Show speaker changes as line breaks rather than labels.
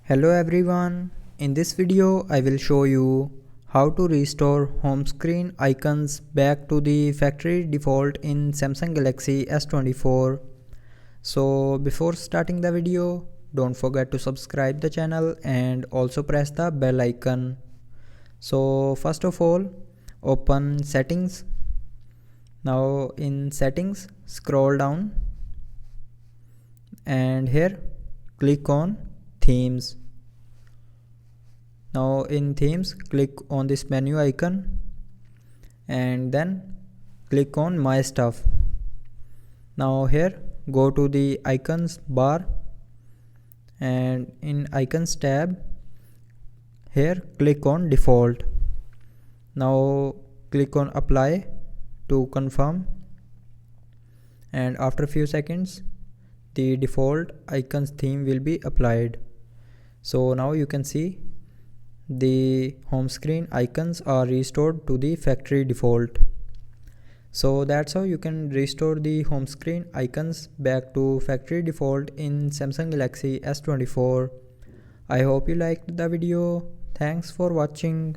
Hello everyone, in this video I will show you how to restore home screen icons back to the factory default in Samsung Galaxy S24. So before starting the video, don't forget to subscribe the channel and also press the bell icon. So first of all, open settings. Now in settings, scroll down and here click on themes. Now in themes, click on this menu icon and then click on my stuff. Now here go to the icons bar and in icons tab here click on default. Now click on apply to confirm, and after a few seconds the default icons theme will be applied. So now you can see the home screen icons are restored to the factory default. So that's how you can restore the home screen icons back to factory default in Samsung Galaxy S24. I hope you liked the video. Thanks for watching.